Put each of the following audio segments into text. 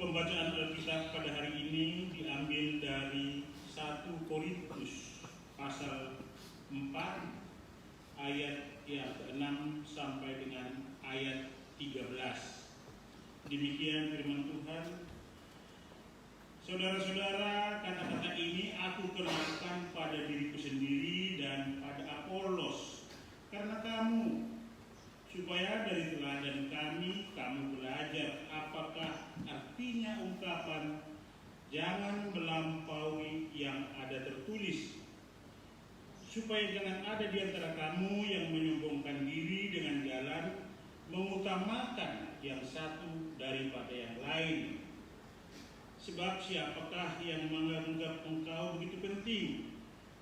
Pembacaan Alkitab pada hari ini diambil dari 1 Korintus pasal 4 ayat yang ke-6 sampai dengan ayat 13. Demikian firman Tuhan. Saudara-saudara, kata-kata ini aku kenalkan pada diriku sendiri dan pada Apolos karena kamu, supaya dari teladan kami kamu belajar apakah artinya ungkapan jangan melampaui yang ada tertulis, supaya jangan ada di antara kamu yang menyombongkan diri dengan jalan mengutamakan yang satu daripada yang lain. Sebab siapakah yang menganggap engkau begitu penting,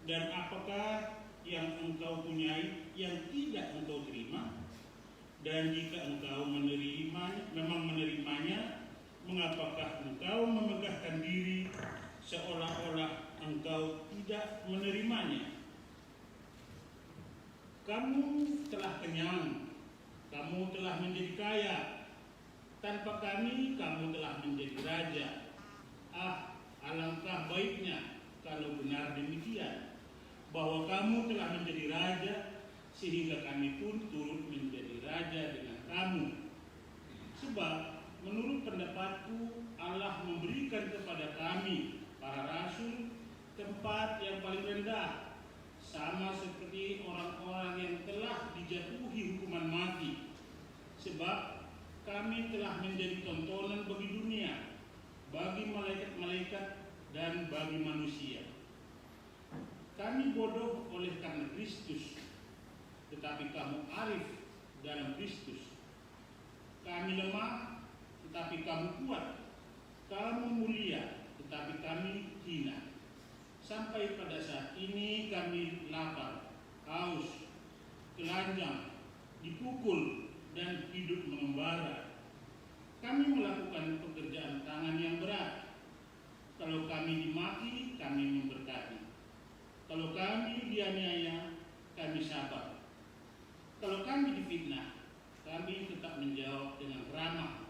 dan apakah yang engkau punyai yang tidak engkau terima? Dan jika engkau menerimanya, mengapakah engkau memegahkan diri seolah-olah engkau tidak menerimanya? Kamu telah kenyang, kamu telah menjadi kaya, tanpa kami kamu telah menjadi raja. Alangkah baiknya kalau benar demikian, bahwa kamu telah menjadi raja, sehingga kami pun turut menjadi raja dengan kamu. Sebab menurut pendapatku, Allah memberikan kepada kami, para rasul, tempat yang paling rendah, sama seperti orang-orang yang telah dijatuhi hukuman mati. Sebab kami telah menjadi tontonan bagi dunia, bagi malaikat-malaikat, dan bagi manusia. Kami bodoh oleh karena Kristus, tetapi kamu arif dalam Kristus. Kami lemah, tetapi kamu kuat. Kamu mulia, tetapi kami hina. Sampai pada saat ini kami lapar, haus, telanjang, dipukul, dan hidup mengembara. Kami melakukan pekerjaan tangan yang berat. Kalau kami dimaki, kami memberkati. Kalau kami dianiaya, kami sabar. Kalau kami difitnah, kami tetap menjawab dengan ramah.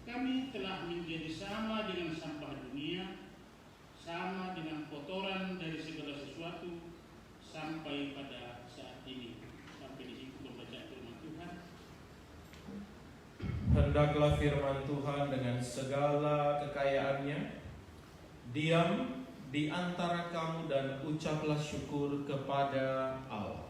Kami telah menjadi sama dengan sampah dunia, sama dengan kotoran dari segala sesuatu, sampai pada saat ini. Sampai di situ pembacaan firman Tuhan. Hendaklah firman Tuhan dengan segala kekayaannya diam di antara kamu dan ucaplah syukur kepada Allah.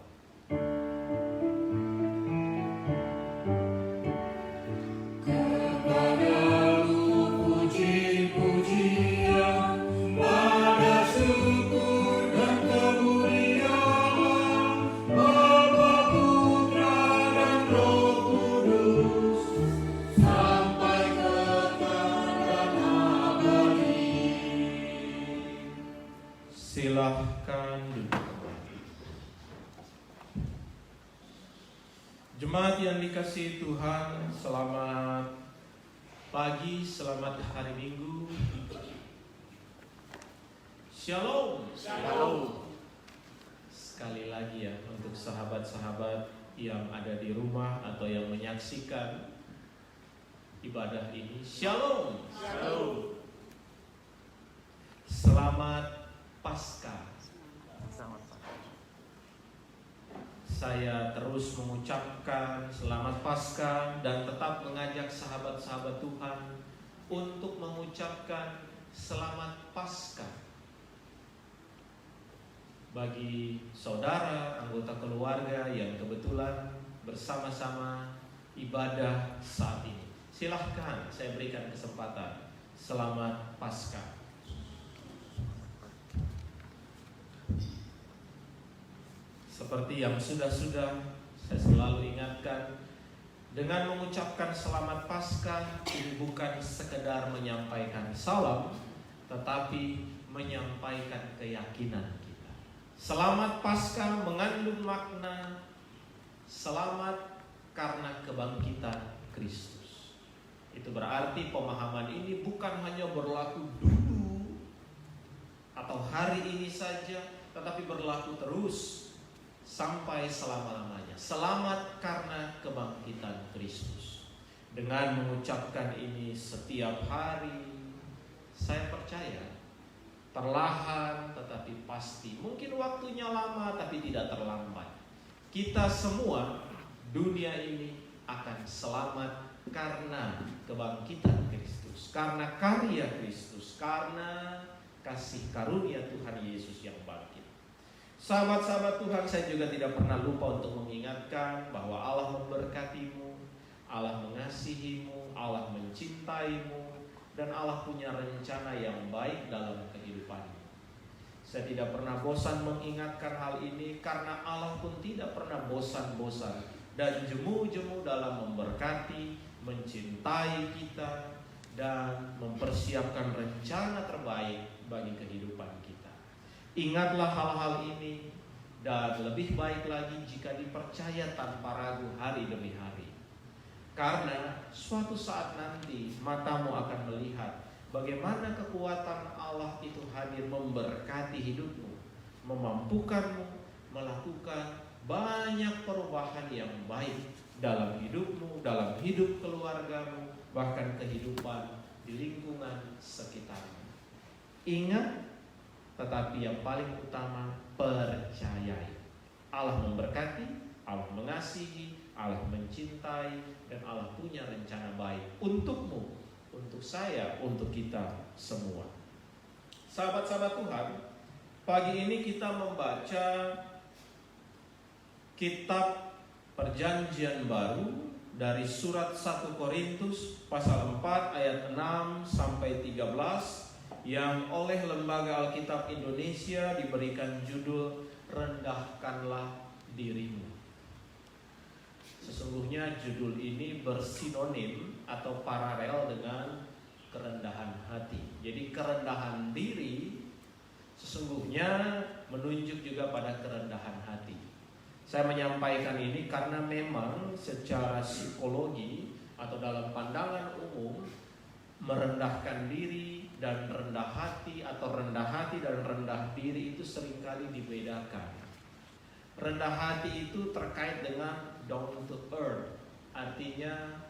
Silahkan duduk. Jemaat yang dikasihi Tuhan, selamat pagi, selamat hari Minggu. Shalom. Shalom. Sekali lagi ya, untuk sahabat-sahabat yang ada di rumah atau yang menyaksikan ibadah ini, Shalom. Shalom. Selamat Paskah. Selamat pagi. Saya terus mengucapkan selamat Paskah dan tetap mengajak sahabat-sahabat Tuhan untuk mengucapkan selamat Paskah bagi saudara, anggota keluarga yang kebetulan bersama-sama ibadah saat ini. Silahkan saya berikan kesempatan. Selamat Paskah. Seperti yang sudah-sudah saya selalu ingatkan, dengan mengucapkan selamat Paskah ini bukan sekedar menyampaikan salam, tetapi menyampaikan keyakinan kita. Selamat Paskah mengandung makna selamat karena kebangkitan Kristus. Itu berarti pemahaman ini bukan hanya berlaku dulu atau hari ini saja, tetapi berlaku terus sampai selama-lamanya. Selamat karena kebangkitan Kristus. Dengan mengucapkan ini setiap hari, saya percaya perlahan tetapi pasti, mungkin waktunya lama tapi tidak terlambat, kita semua, dunia ini akan selamat karena kebangkitan Kristus, karena karya Kristus, karena kasih karunia Tuhan Yesus yang bangkit. Sahabat-sahabat Tuhan, saya juga tidak pernah lupa untuk mengingatkan bahwa Allah memberkatimu, Allah mengasihimu, Allah mencintaimu, dan Allah punya rencana yang baik dalam kehidupanmu. Saya tidak pernah bosan mengingatkan hal ini karena Allah pun tidak pernah bosan-bosan dan jemu-jemu dalam memberkati, mencintai kita, dan mempersiapkan rencana terbaik bagi kehidupan kita. Ingatlah hal-hal ini, dan lebih baik lagi jika dipercaya tanpa ragu hari demi hari. Karena suatu saat nanti matamu akan melihat bagaimana kekuatan Allah itu hadir memberkati hidupmu, memampukanmu melakukan banyak perubahan yang baik dalam hidupmu, dalam hidup keluargamu, bahkan kehidupan di lingkungan sekitarmu. Ingat, tetapi yang paling utama, percayai. Allah memberkati, Allah mengasihi, Allah mencintai, dan Allah punya rencana baik untukmu, untuk saya, untuk kita semua. Sahabat-sahabat Tuhan, pagi ini kita membaca kitab Perjanjian Baru dari surat 1 Korintus pasal 4 ayat 6 sampai 13 yang oleh Lembaga Alkitab Indonesia diberikan judul Rendahkanlah Dirimu. Sesungguhnya judul ini bersinonim atau paralel dengan kerendahan hati. Jadi kerendahan diri sesungguhnya menunjuk juga pada kerendahan hati. Saya menyampaikan ini karena memang secara psikologi atau dalam pandangan umum, merendahkan diri dan rendah hati atau rendah hati dan rendah diri itu seringkali dibedakan. Rendah hati itu terkait dengan down to earth, artinya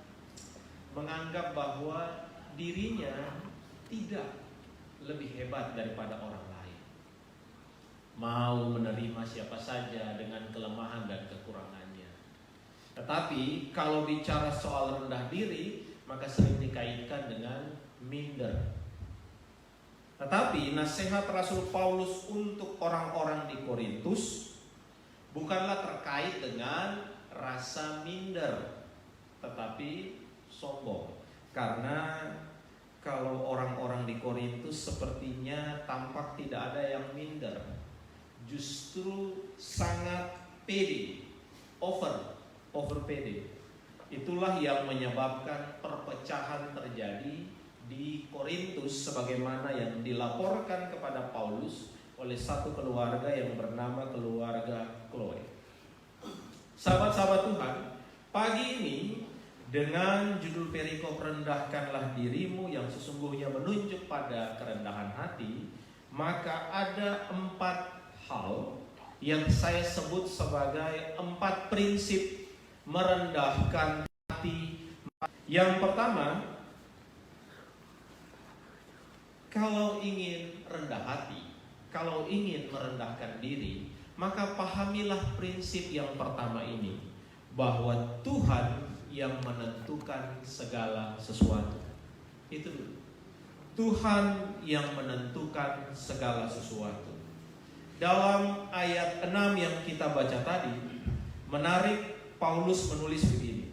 menganggap bahwa dirinya tidak lebih hebat daripada orang lain, mau menerima siapa saja dengan kelemahan dan kekurangannya. Tetapi kalau bicara soal rendah diri, maka sering dikaitkan dengan minder. Tetapi nasihat Rasul Paulus untuk orang-orang di Korintus bukanlah terkait dengan rasa minder, tetapi sombong. Karena kalau orang-orang di Korintus sepertinya tampak tidak ada yang minder, justru sangat pede, over pede. Itulah yang menyebabkan perpecahan terjadi di Korintus sebagaimana yang dilaporkan kepada Paulus oleh satu keluarga yang bernama keluarga Chloe. Sahabat-sahabat Tuhan, pagi ini dengan judul perikop rendahkanlah dirimu yang sesungguhnya menunjuk pada kerendahan hati, maka ada 4 hal yang saya sebut sebagai 4 prinsip merendahkan hati. Yang pertama, kalau ingin rendah hati, kalau ingin merendahkan diri, maka pahamilah prinsip yang pertama ini, bahwa Tuhan yang menentukan segala sesuatu. Itu dulu. Tuhan yang menentukan segala sesuatu. Dalam ayat 6 yang kita baca tadi, menarik, Paulus menulis begini: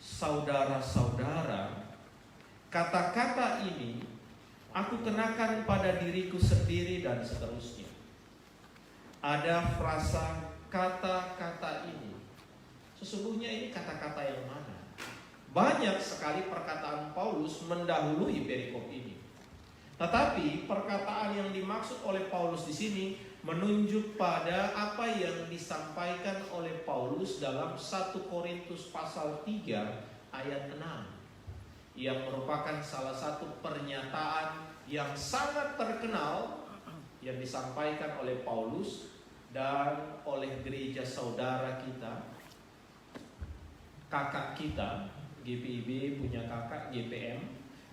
saudara-saudara, kata-kata ini aku kenakan pada diriku sendiri, dan seterusnya. Ada frasa kata-kata ini. Sesungguhnya ini kata-kata yang mana? Banyak sekali perkataan Paulus mendahului perikop ini. Tetapi perkataan yang dimaksud oleh Paulus di sini menunjuk pada apa yang disampaikan oleh Paulus dalam 1 Korintus pasal 3 ayat 6, yang merupakan salah satu pernyataan yang sangat terkenal yang disampaikan oleh Paulus dan oleh gereja saudara kita, kakak kita, GPIB punya kakak GPM,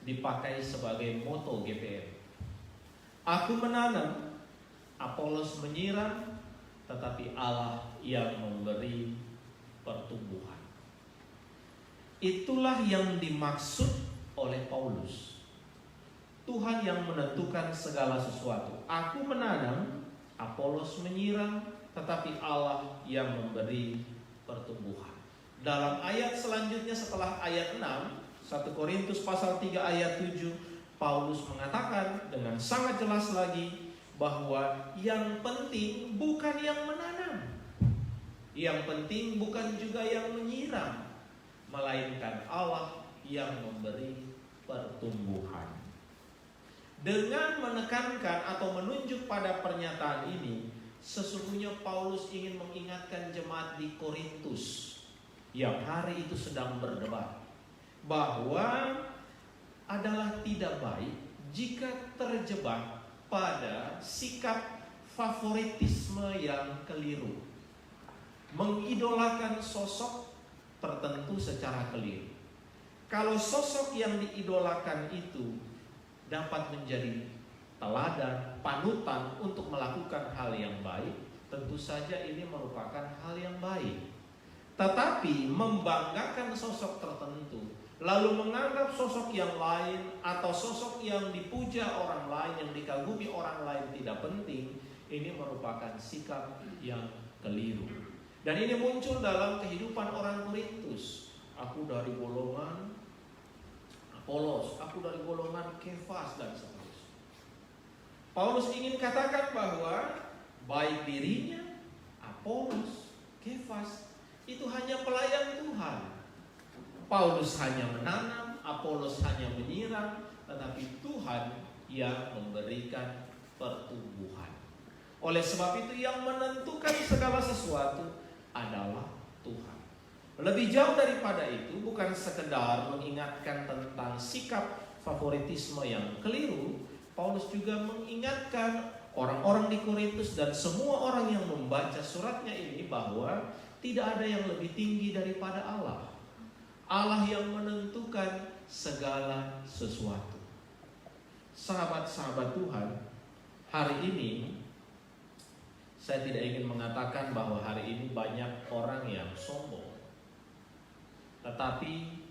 dipakai sebagai moto GPM. Aku menanam, Apolos menyiram, tetapi Allah yang memberi pertumbuhan. Itulah yang dimaksud oleh Paulus. Tuhan yang menentukan segala sesuatu. Aku menanam, Apolos menyiram, tetapi Allah yang memberi pertumbuhan. Dalam ayat selanjutnya setelah ayat 6, 1 Korintus pasal 3 ayat 7, Paulus mengatakan dengan sangat jelas lagi bahwa yang penting bukan yang menanam, yang penting bukan juga yang menyiram, melainkan Allah yang memberi pertumbuhan. Dengan menekankan atau menunjuk pada pernyataan ini, sesungguhnya Paulus ingin mengingatkan jemaat di Korintus yang hari itu sedang berdebat bahwa adalah tidak baik jika terjebak pada sikap favoritisme yang keliru, mengidolakan sosok tertentu secara keliru. Kalau sosok yang diidolakan itu dapat menjadi teladan, panutan untuk melakukan hal yang baik, tentu saja ini merupakan hal yang baik. Tetapi membanggakan sosok tertentu, lalu menganggap sosok yang lain atau sosok yang dipuja orang lain, yang dikagumi orang lain tidak penting, ini merupakan sikap yang keliru. Dan ini muncul dalam kehidupan orang Korintus. Aku dari golongan Apolos, aku dari golongan Kefas, dan seterusnya. Paulus ingin katakan bahwa baik dirinya, Apolos, Kefas, itu hanya pelayan Tuhan. Paulus hanya menanam, Apolos hanya menyiram, tetapi Tuhan yang memberikan pertumbuhan. Oleh sebab itu yang menentukan segala sesuatu adalah Tuhan. Lebih jauh daripada itu, bukan sekedar mengingatkan tentang sikap favoritisme yang keliru, Paulus juga mengingatkan orang-orang di Korintus dan semua orang yang membaca suratnya ini bahwa tidak ada yang lebih tinggi daripada Allah. Allah yang menentukan segala sesuatu. Sahabat-sahabat Tuhan, hari ini saya tidak ingin mengatakan bahwa hari ini banyak orang yang sombong. Tetapi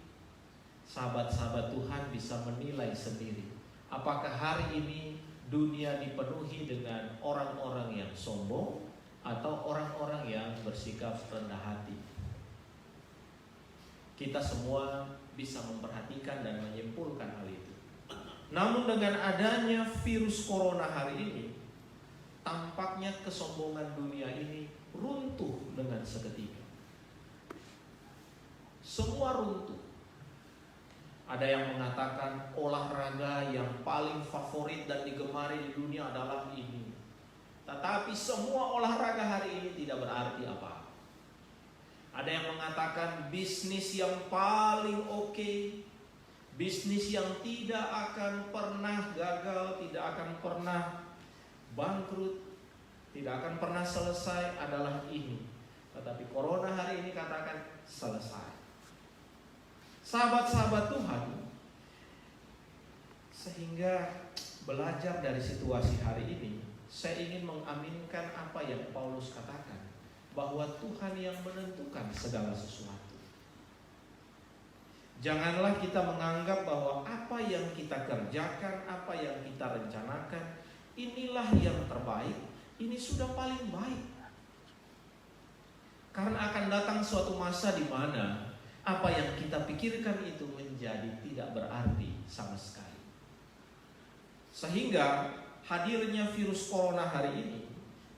sahabat-sahabat Tuhan bisa menilai sendiri, apakah hari ini dunia dipenuhi dengan orang-orang yang sombong atau orang-orang yang bersikap rendah hati. Kita semua bisa memperhatikan dan menyimpulkan hal itu. Namun dengan adanya virus corona hari ini, tampaknya kesombongan dunia ini runtuh dengan seketika. Semua runtuh. Ada yang mengatakan olahraga yang paling favorit dan digemari di dunia adalah ini. Tetapi semua olahraga hari ini tidak berarti apa-apa. Ada yang mengatakan bisnis yang paling oke, bisnis yang tidak akan pernah gagal, tidak akan pernah bangkrut, tidak akan pernah selesai adalah ini. Tetapi corona hari ini katakan selesai. Sahabat-sahabat Tuhan, sehingga belajar dari situasi hari ini, saya ingin mengaminkan apa yang Paulus katakan, bahwa Tuhan yang menentukan segala sesuatu. Janganlah kita menganggap bahwa apa yang kita kerjakan, apa yang kita rencanakan, inilah yang terbaik, ini sudah paling baik. Karena akan datang suatu masa di mana apa yang kita pikirkan itu menjadi tidak berarti sama sekali. Sehingga hadirnya virus corona hari ini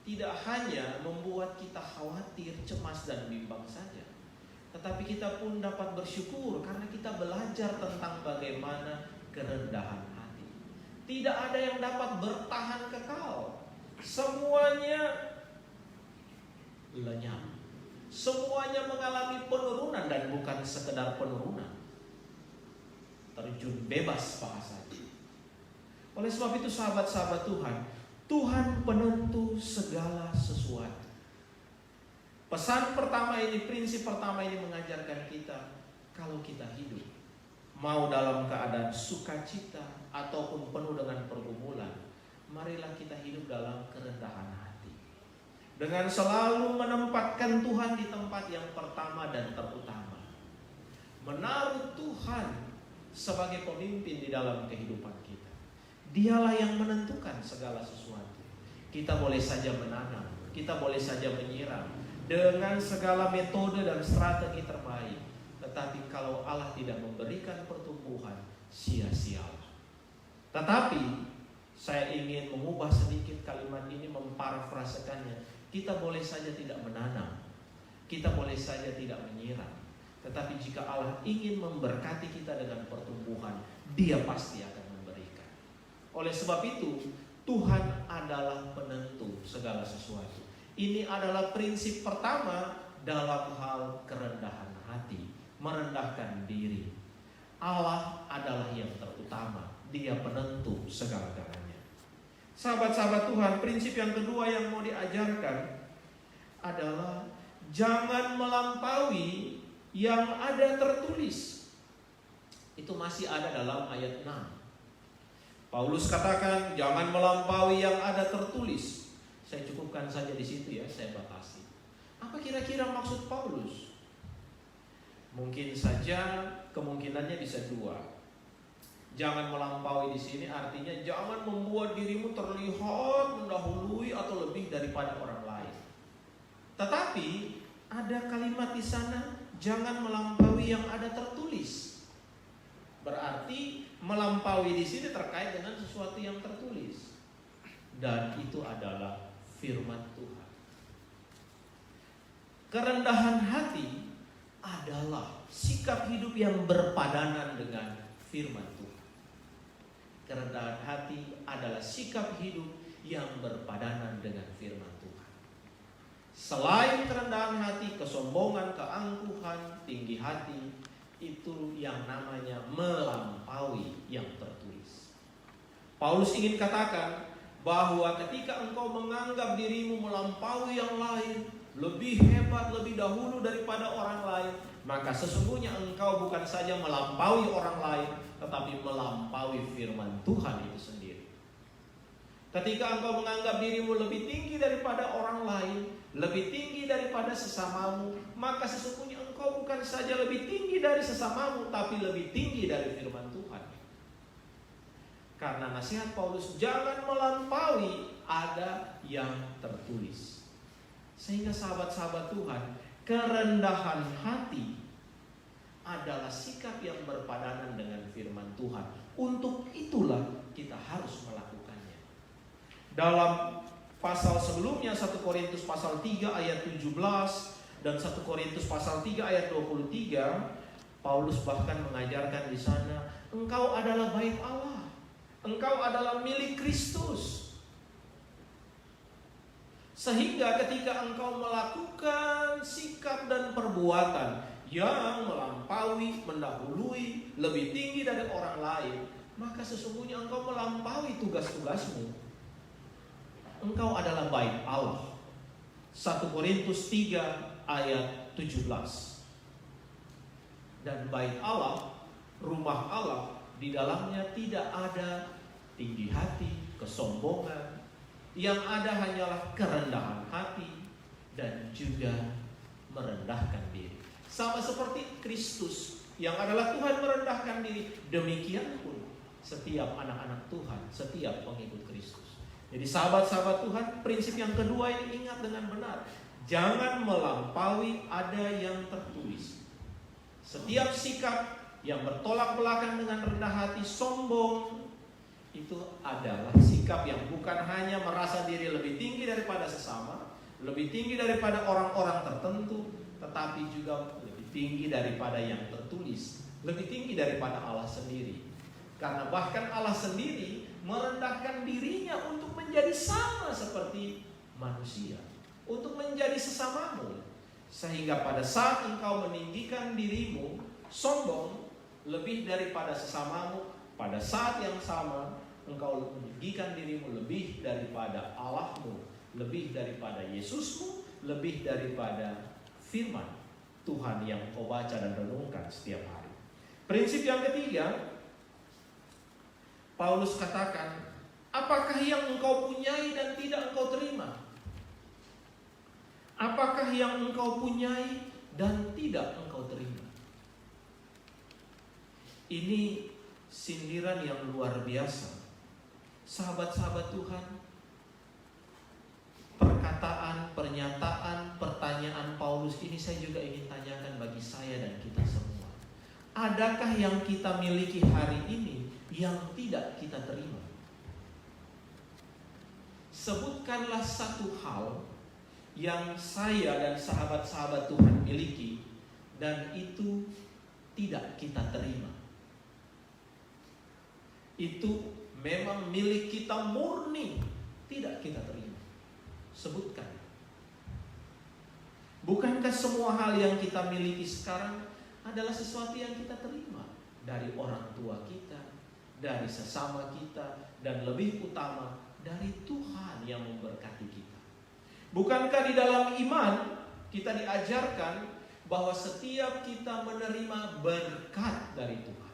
tidak hanya membuat kita khawatir, cemas, dan bimbang saja, tetapi kita pun dapat bersyukur karena kita belajar tentang bagaimana kerendahan hati. Tidak ada yang dapat bertahan kekal. Semuanya lenyap. Semuanya mengalami penurunan dan bukan sekedar penurunan. Terjun bebas bahasanya. Oleh sebab itu sahabat-sahabat Tuhan, Tuhan penentu segala sesuatu. Pesan pertama ini, prinsip pertama ini mengajarkan kita, kalau kita hidup, mau dalam keadaan sukacita ataupun penuh dengan pergumulan, marilah kita hidup dalam kerendahan hati, dengan selalu menempatkan Tuhan di tempat yang pertama dan terutama, menaruh Tuhan sebagai pemimpin di dalam kehidupan kita. Dialah yang menentukan segala sesuatu. Kita boleh saja menanam, kita boleh saja menyiram dengan segala metode dan strategi terbaik, tetapi kalau Allah tidak memberikan pertumbuhan, sia-sialah. Tetapi saya ingin mengubah sedikit kalimat ini, memparafrasekannya. Kita boleh saja tidak menanam, kita boleh saja tidak menyiram, tetapi jika Allah ingin memberkati kita dengan pertumbuhan, Dia pasti akan memberikan. Oleh sebab itu, Tuhan adalah penentu segala sesuatu. Ini adalah prinsip pertama dalam hal kerendahan hati, merendahkan diri. Allah adalah yang terutama, Dia penentu segala-galanya. Sahabat-sahabat Tuhan, prinsip yang kedua yang mau diajarkan adalah jangan melampaui yang ada tertulis. Itu masih ada dalam ayat 6. Paulus katakan jangan melampaui yang ada tertulis. Saya cukupkan saja di situ ya, saya batasi. Apa kira-kira maksud Paulus? Mungkin saja kemungkinannya bisa dua. Jangan melampaui di sini artinya jangan membuat dirimu terlihat mendahului atau lebih daripada orang lain. Tetapi ada kalimat di sana, jangan melampaui yang ada tertulis. Berarti melampaui di sini terkait dengan sesuatu yang tertulis. Dan itu adalah firman Tuhan. Kerendahan hati adalah sikap hidup yang berpadanan dengan firman Tuhan. Kerendahan hati adalah sikap hidup yang berpadanan dengan firman Tuhan. Selain kerendahan hati, kesombongan, keangkuhan, tinggi hati, itu yang namanya melampaui yang tertulis. Paulus ingin katakan bahwa ketika engkau menganggap dirimu melampaui yang lain, lebih hebat, lebih dahulu daripada orang lain, maka sesungguhnya engkau bukan saja melampaui orang lain, tetapi melampaui firman Tuhan itu sendiri. Ketika engkau menganggap dirimu lebih tinggi daripada orang lain, lebih tinggi daripada sesamamu, maka sesungguhnya engkau bukan saja lebih tinggi dari sesamamu, tapi lebih tinggi dari firman Tuhan. Karena nasihat Paulus, jangan melampaui ada yang tertulis. Sehingga sahabat-sahabat Tuhan, kerendahan hati adalah sikap yang berpadanan dengan firman Tuhan. Untuk itulah kita harus melakukannya. Dalam pasal sebelumnya, 1 Korintus pasal 3 ayat 17 dan 1 Korintus pasal 3 ayat 23, Paulus bahkan mengajarkan di sana, engkau adalah bait Allah, engkau adalah milik Kristus. Sehingga ketika engkau melakukan sikap dan perbuatan yang melampaui, mendahului, lebih tinggi dari orang lain, maka sesungguhnya engkau melampaui tugas-tugasmu. Engkau adalah bait Allah. 1 Korintus 3 ayat 17. Dan bait Allah, rumah Allah, di dalamnya tidak ada tinggi hati, kesombongan. Yang ada hanyalah kerendahan hati dan juga merendahkan diri. Sama seperti Kristus yang adalah Tuhan merendahkan diri, demikian pun setiap anak-anak Tuhan, setiap pengikut Kristus. Jadi sahabat-sahabat Tuhan, prinsip yang kedua ini ingat dengan benar. Jangan melampaui ada yang tertulis. Setiap sikap yang bertolak belakang dengan rendah hati, sombong, itu adalah sikap yang bukan hanya merasa diri lebih tinggi daripada sesama, lebih tinggi daripada orang-orang tertentu, tetapi juga lebih tinggi daripada yang tertulis, lebih tinggi daripada Allah sendiri. Karena bahkan Allah sendiri merendahkan dirinya untuk menjadi sama seperti manusia, untuk menjadi sesamamu. Sehingga pada saat engkau meninggikan dirimu, sombong lebih daripada sesamamu, pada saat yang sama engkau meninggikan dirimu lebih daripada Allahmu, lebih daripada Yesusmu, lebih daripada firman. Tuhan yang engkau baca dan renungkan setiap hari. Prinsip yang ketiga, Paulus katakan, apakah yang engkau punyai dan tidak engkau terima? Apakah yang engkau punyai dan tidak engkau terima? Ini sindiran yang luar biasa. Sahabat-sahabat Tuhan, perkataan, pernyataan, pertanyaan Paulus ini saya juga ingin tanyakan bagi saya dan kita semua. Adakah yang kita miliki hari ini yang tidak kita terima? Sebutkanlah satu hal yang saya dan sahabat-sahabat Tuhan miliki dan itu tidak kita terima. Itu memang milik kita murni, tidak kita terima. Sebutkan. Bukankah semua hal yang kita miliki sekarang adalah sesuatu yang kita terima dari orang tua kita, dari sesama kita, dan lebih utama dari Tuhan yang memberkati kita? Bukankah di dalam iman kita diajarkan bahwa setiap kita menerima berkat dari Tuhan?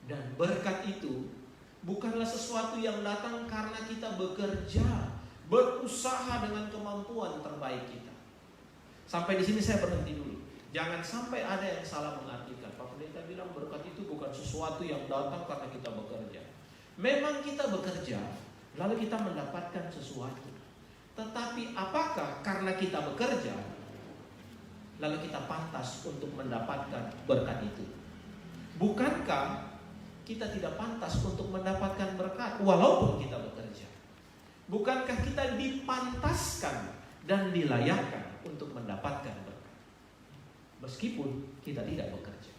Dan berkat itu bukanlah sesuatu yang datang karena kita bekerja, berusaha dengan kemampuan terbaik kita. Sampai di sini saya berhenti dulu. Jangan sampai ada yang salah mengartikan. Pak Pendeta bilang berkat itu bukan sesuatu yang datang karena kita bekerja. Memang kita bekerja, lalu kita mendapatkan sesuatu. Tetapi apakah karena kita bekerja, lalu kita pantas untuk mendapatkan berkat itu? Bukankah kita tidak pantas untuk mendapatkan berkat walaupun kita bekerja? Bukankah kita dipantaskan dan dilayakkan untuk mendapatkan berkat meskipun kita tidak bekerja?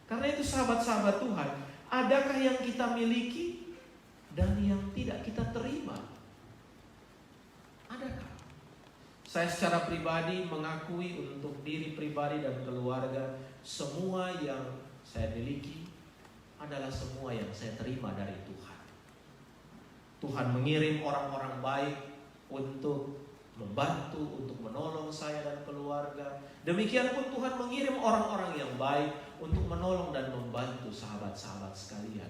Karena itu sahabat-sahabat Tuhan, adakah yang kita miliki dan yang tidak kita terima? Adakah? Saya secara pribadi mengakui untuk diri pribadi dan keluarga, semua yang saya miliki adalah semua yang saya terima dari Tuhan. Tuhan mengirim orang-orang baik untuk membantu, untuk menolong saya dan keluarga. Demikian pun Tuhan mengirim orang-orang yang baik untuk menolong dan membantu sahabat-sahabat sekalian.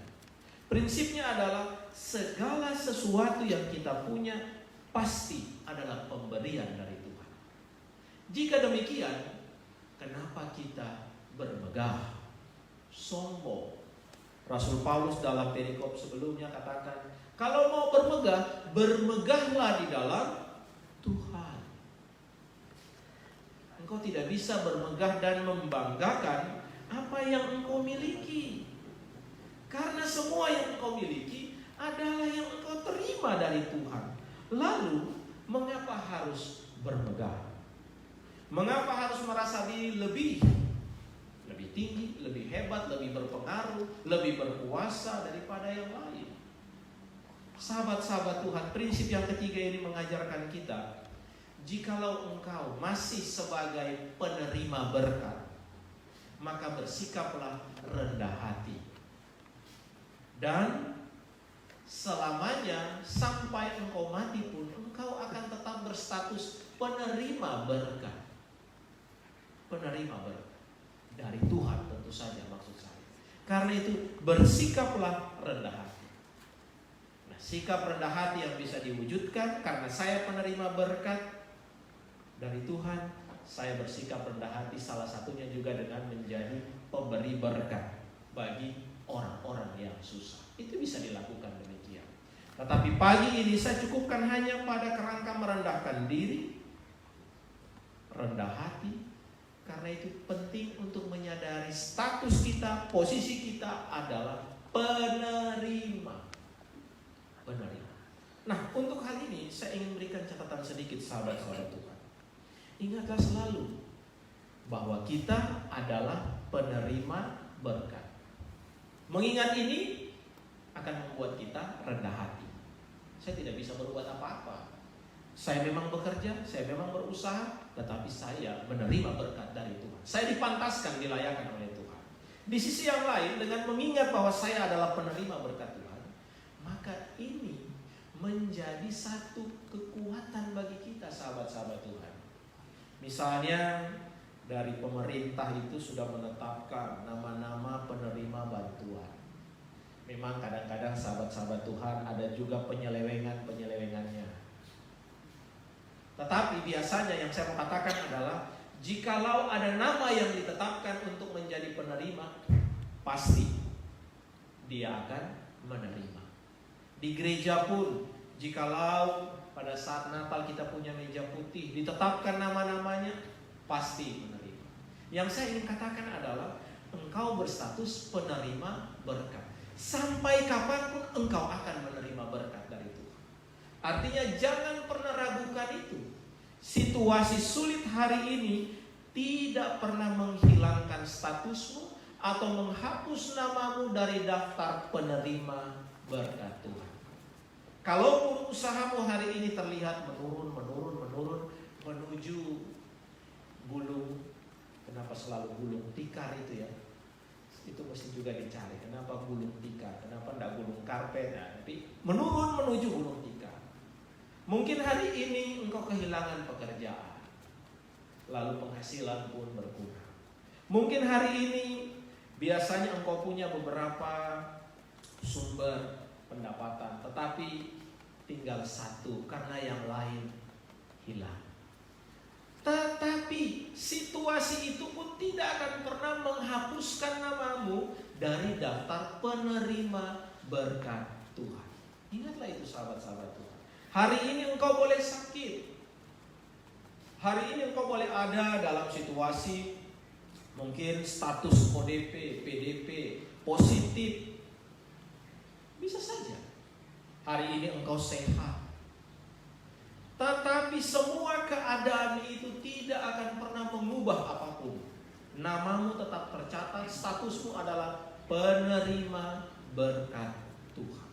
Prinsipnya adalah segala sesuatu yang kita punya pasti adalah pemberian dari Tuhan. Jika demikian, kenapa kita bermegah, sombong? Rasul Paulus dalam perikop sebelumnya katakan, kalau mau bermegah, bermegahlah di dalam Tuhan. Engkau tidak bisa bermegah dan membanggakan apa yang engkau miliki, karena semua yang engkau miliki adalah yang engkau terima dari Tuhan. Lalu, mengapa harus bermegah? Mengapa harus merasa diri lebih tinggi, lebih hebat, lebih berpengaruh, lebih berkuasa daripada yang lain? Sahabat-sahabat Tuhan, prinsip yang ketiga ini mengajarkan kita, jikalau engkau masih sebagai penerima berkat, maka bersikaplah rendah hati. Dan selamanya sampai engkau mati pun, engkau akan tetap berstatus penerima berkat. Penerima berkat dari Tuhan tentu saja maksud saya. Karena itu bersikaplah rendah hati. Nah, sikap rendah hati yang bisa diwujudkan karena saya penerima berkat dari Tuhan, saya bersikap rendah hati salah satunya juga dengan menjadi pemberi berkat bagi orang-orang yang susah. Itu bisa dilakukan demikian. Tetapi pagi ini saya cukupkan hanya pada kerangka merendahkan diri, rendah hati. Karena itu penting untuk menyadari status kita, posisi kita adalah penerima. Penerima. Nah, untuk hal ini saya ingin berikan catatan sedikit sahabat-sahabat Tuhan. Ingatlah selalu bahwa kita adalah penerima berkat. Mengingat ini akan membuat kita rendah hati. Saya tidak bisa berbuat apa-apa. Saya memang bekerja, saya memang berusaha, tetapi saya menerima berkat dari Tuhan. Saya dipantaskan, dilayakkan oleh Tuhan. Di sisi yang lain, dengan mengingat bahwa saya adalah penerima berkat Tuhan, maka ini menjadi satu kekuatan bagi kita, sahabat-sahabat Tuhan. Misalnya, dari pemerintah itu sudah menetapkan nama-nama penerima bantuan. Memang kadang-kadang sahabat-sahabat Tuhan ada juga penyelewengannya. Tetapi biasanya yang saya mau katakan adalah jikalau ada nama yang ditetapkan untuk menjadi penerima, pasti dia akan menerima. Di gereja pun, jikalau pada saat Natal kita punya meja putih, ditetapkan nama-namanya, pasti menerima. Yang saya ingin katakan adalah engkau berstatus penerima berkat. Sampai kapanpun engkau akan menerima berkat dari Tuhan. Artinya jangan pernah ragukan itu. Situasi sulit hari ini tidak pernah menghilangkan statusmu atau menghapus namamu dari daftar penerima berkat Tuhan. Kalaupun usahamu hari ini terlihat menurun menuju gulung, kenapa selalu gulung tikar itu ya? Itu mesti juga dicari. Kenapa gulung tikar? Kenapa tidak gulung karpet? Nah, tapi menurun menuju gulung tikar. Mungkin hari ini engkau kehilangan pekerjaan, lalu penghasilan pun berkurang. Mungkin hari ini biasanya engkau punya beberapa sumber pendapatan, tetapi tinggal satu karena yang lain hilang. Tetapi situasi itu pun tidak akan pernah menghapuskan namamu dari daftar penerima berkat Tuhan. Ingatlah itu sahabat-sahabat Tuhan. Hari ini engkau boleh sakit. Hari ini engkau boleh ada dalam situasi mungkin status ODP, PDP, positif. Bisa saja. Hari ini engkau sehat. Tetapi semua keadaan itu tidak akan pernah mengubah apapun. Namamu tetap tercatat, statusmu adalah penerima berkat Tuhan.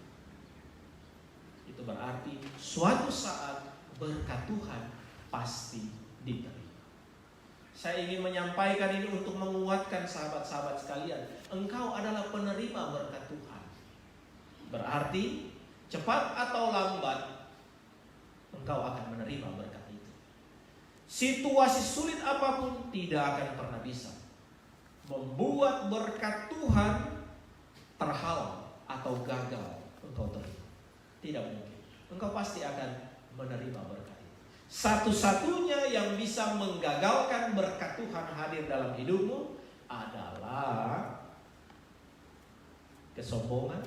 Itu berarti suatu saat berkat Tuhan pasti diterima. Saya ingin menyampaikan ini untuk menguatkan sahabat-sahabat sekalian. Engkau adalah penerima berkat Tuhan. Berarti cepat atau lambat engkau akan menerima berkat itu. Situasi sulit apapun tidak akan pernah bisa membuat berkat Tuhan terhalang atau gagal engkau terima. Tidak mungkin. Engkau pasti akan menerima berkat itu. Satu-satunya yang bisa menggagalkan berkat Tuhan hadir dalam hidupmu adalah kesombongan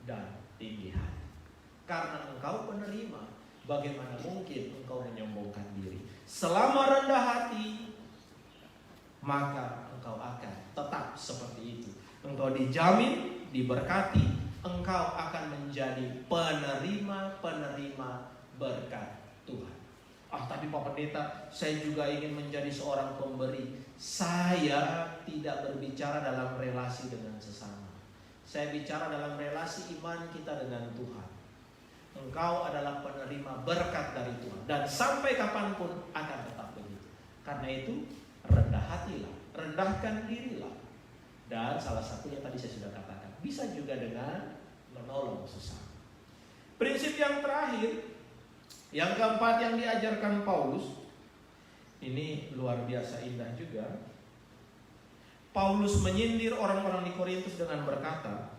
dan tinggi hati. Karena engkau penerima, bagaimana mungkin engkau menyombongkan diri? Selama rendah hati, maka engkau akan tetap seperti itu. Engkau dijamin, diberkati, engkau akan menjadi penerima berkat Tuhan. Tapi Pak Pendeta, saya juga ingin menjadi seorang pemberi. Saya tidak berbicara dalam relasi dengan sesama. Saya bicara dalam relasi iman kita dengan Tuhan. Engkau adalah penerima berkat dari Tuhan, dan sampai kapanpun akan tetap begitu. Karena itu rendah hatilah, rendahkan dirilah. Dan salah satunya tadi saya sudah katakan, bisa juga dengan menolong sesama. Prinsip yang terakhir, yang keempat yang diajarkan Paulus, ini luar biasa indah juga. Paulus menyindir orang-orang di Korintus dengan berkata,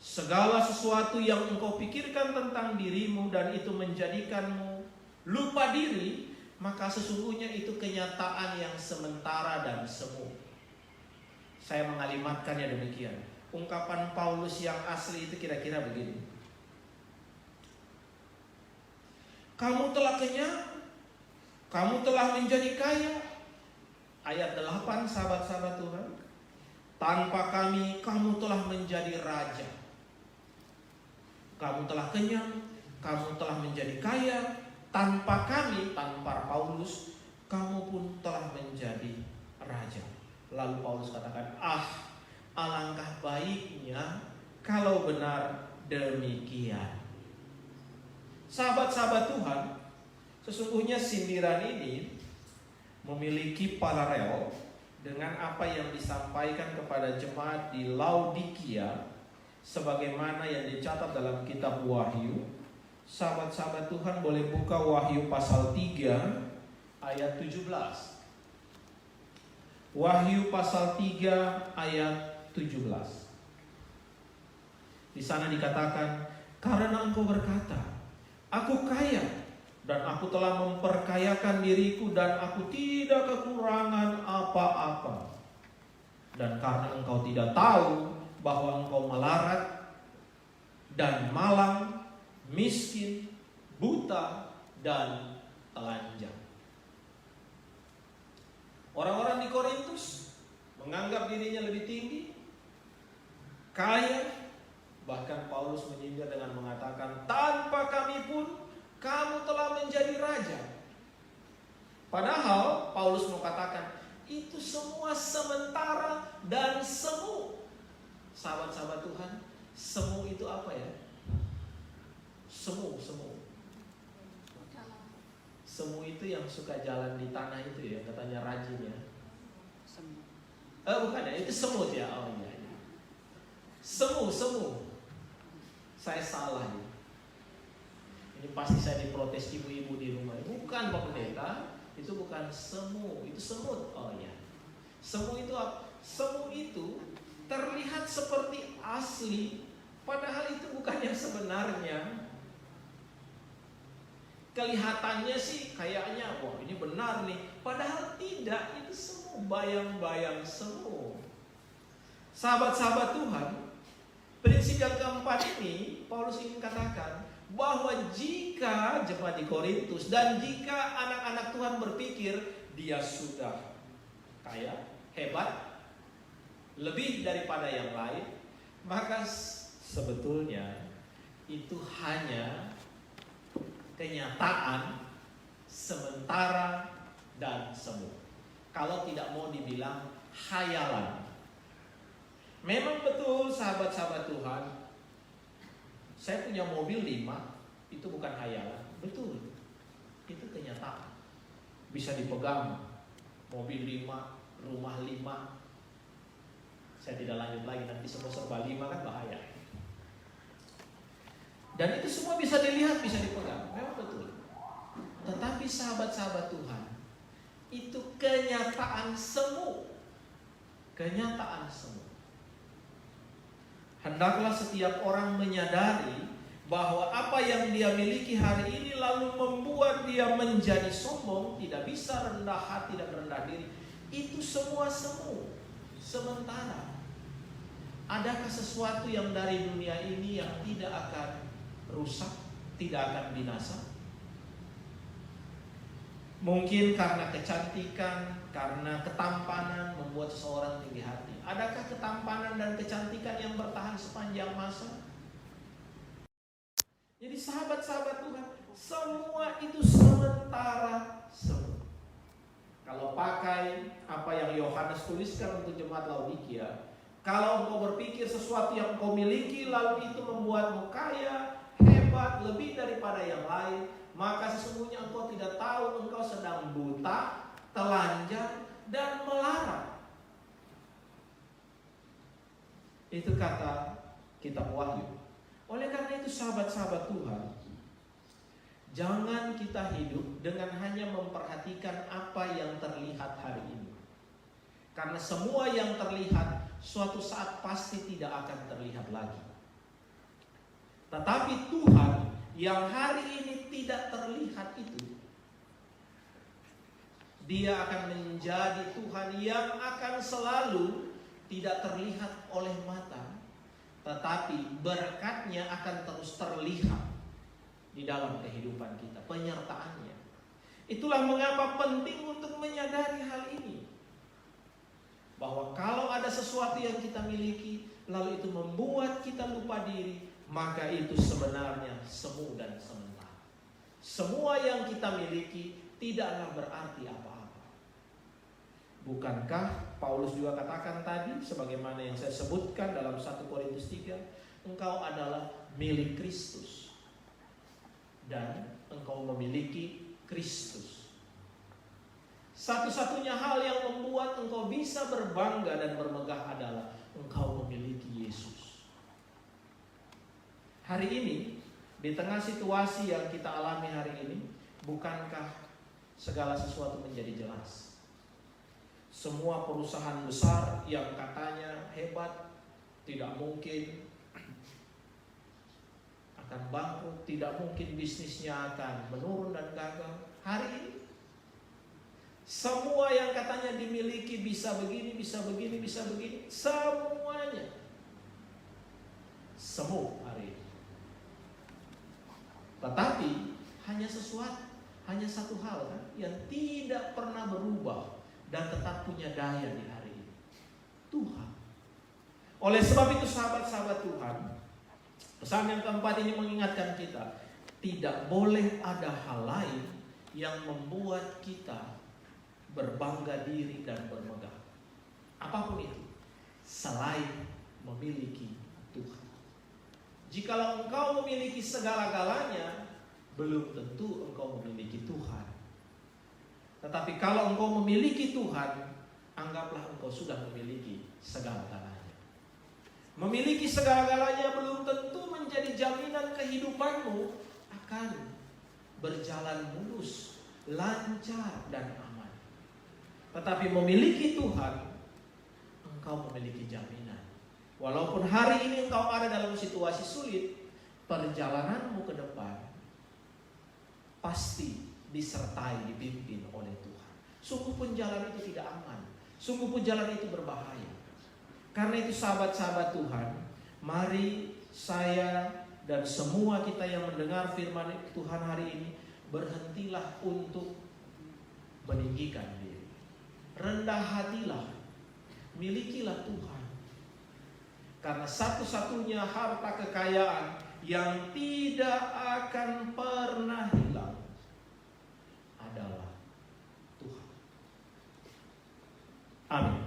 segala sesuatu yang engkau pikirkan tentang dirimu dan itu menjadikanmu lupa diri, maka sesungguhnya itu kenyataan yang sementara dan semu. Saya mengalimatkannya demikian. Ungkapan Paulus yang asli itu kira-kira begini. Kamu telah kenyang, kamu telah menjadi kaya. Ayat 8 sahabat-sahabat Tuhan. Tanpa kami, kamu telah menjadi raja. Kamu telah kenyang, kamu telah menjadi kaya. Tanpa kami, tanpa Paulus, kamu pun telah menjadi raja. Lalu Paulus katakan, alangkah baiknya kalau benar demikian. Sahabat-sahabat Tuhan, sesungguhnya sindiran ini memiliki paralel dengan apa yang disampaikan kepada jemaat di Laodikia, sebagaimana yang dicatat dalam kitab Wahyu. Sahabat-sahabat Tuhan boleh buka Wahyu pasal 3 ayat 17. Wahyu pasal 3 ayat 17. Di sana dikatakan, karena engkau berkata, aku kaya dan aku telah memperkayakan diriku dan aku tidak kekurangan apa-apa. Dan karena engkau tidak tahu bahwa engkau melarat dan malang, miskin, buta, dan telanjang. Orang-orang di Korintus menganggap dirinya lebih tinggi, kaya, bahkan Paulus menyindir dengan mengatakan, tanpa kami pun kamu telah menjadi raja. Padahal Paulus mengatakan, itu semua sementara dan semu. Sahabat-sahabat Tuhan, semu itu apa ya? Semu. Semu itu yang suka jalan di tanah itu ya, katanya rajin ya. Bukan ya, itu semut ya. Oh iya. Semu. Saya salah ya. Ini pasti saya diprotes ibu-ibu di rumah. Bukan Pak Pendeta, itu bukan semu, itu semut. Oh iya. Semu itu apa? Semu itu terlihat seperti asli, padahal itu bukan yang sebenarnya. Kelihatannya sih kayaknya, wah ini benar nih, padahal tidak, itu semua bayang-bayang semu. Sahabat-sahabat Tuhan, prinsip yang keempat ini Paulus ingin katakan bahwa jika jemaat di Korintus dan jika anak-anak Tuhan berpikir dia sudah kaya, hebat, lebih daripada yang lain, maka sebetulnya itu hanya kenyataan sementara dan semu. Kalau tidak mau dibilang khayalan. Memang betul sahabat-sahabat Tuhan, saya punya mobil 5, itu bukan khayalan. Betul, itu kenyataan. Bisa dipegang, mobil 5, rumah 5. Saya tidak lanjut lagi, nanti semua serba 5 kan bahaya. Dan itu semua bisa dilihat, bisa dipegang. Memang betul. Tetapi sahabat-sahabat Tuhan, itu kenyataan semu. Kenyataan semu. Hendaklah setiap orang menyadari bahwa apa yang dia miliki hari ini lalu membuat dia menjadi sombong, tidak bisa rendah hati dan rendah diri. Itu semua semu, sementara. Adakah sesuatu yang dari dunia ini yang tidak akan rusak, tidak akan binasa? Mungkin karena kecantikan, karena ketampanan membuat seseorang tinggi hati. Adakah ketampanan dan kecantikan yang bertahan sepanjang masa? Jadi sahabat-sahabat Tuhan, semua itu sementara semua. Kalau pakai apa yang Yohanes tuliskan untuk jemaat Laodikia, kalau engkau berpikir sesuatu yang engkau miliki lalu itu membuatmu kaya, hebat, lebih daripada yang lain, maka sesungguhnya engkau tidak tahu engkau sedang buta, telanjang, dan melarat. Itu kata kitab Wahyu. Oleh karena itu sahabat-sahabat Tuhan, jangan kita hidup dengan hanya memperhatikan apa yang terlihat hari ini. Karena semua yang terlihat suatu saat pasti tidak akan terlihat lagi. Tetapi Tuhan yang hari ini tidak terlihat itu, Dia akan menjadi Tuhan yang akan selalu tidak terlihat oleh mata, tetapi berkatnya akan terus terlihat di dalam kehidupan kita, penyertaannya. Itulah mengapa penting untuk menyadari hal ini, bahwa kalau ada sesuatu yang kita miliki lalu itu membuat kita lupa diri, maka itu sebenarnya semu dan sementara. Semua yang kita miliki tidaklah berarti apa-apa. Bukankah Paulus juga katakan tadi, sebagaimana yang saya sebutkan dalam 1 Korintus 3, engkau adalah milik Kristus dan engkau memiliki Kristus. Satu-satunya hal yang membuat engkau bisa berbangga dan bermegah adalah engkau memiliki Yesus. Hari ini, di tengah situasi yang kita alami hari ini, bukankah segala sesuatu menjadi jelas? Semua perusahaan besar yang katanya hebat tidak mungkin akan bangkrut, tidak mungkin bisnisnya akan menurun dan gagal. Hari ini semua yang katanya dimiliki bisa begini, bisa begini, bisa begini, semuanya semu hari ini. Tetapi hanya satu hal kan yang tidak pernah berubah dan tetap punya daya di hari ini. Tuhan. Oleh sebab itu sahabat-sahabat Tuhan, pesan yang keempat ini mengingatkan kita, tidak boleh ada hal lain yang membuat kita berbangga diri dan bermegah. Apapun itu, selain memiliki Tuhan. Jikalau engkau memiliki segala-galanya, belum tentu engkau memiliki Tuhan. Tetapi kalau engkau memiliki Tuhan, anggaplah engkau sudah memiliki segala-galanya. Memiliki segala-galanya belum tentu menjadi jaminan kehidupanmu akan berjalan mulus, lancar, dan aman. Tetapi memiliki Tuhan, engkau memiliki jaminan. Walaupun hari ini engkau ada dalam situasi sulit, perjalananmu ke depan pasti disertai, dipimpin oleh Tuhan. Sungguh pun jalan itu tidak aman, sungguh pun jalan itu berbahaya. Karena itu sahabat-sahabat Tuhan, mari saya dan semua kita yang mendengar firman Tuhan hari ini, berhentilah untuk meninggikan diri. Rendah hatilah, milikilah Tuhan. Karena satu-satunya harta kekayaan yang tidak akan pernah hilang adalah Tuhan. Amin.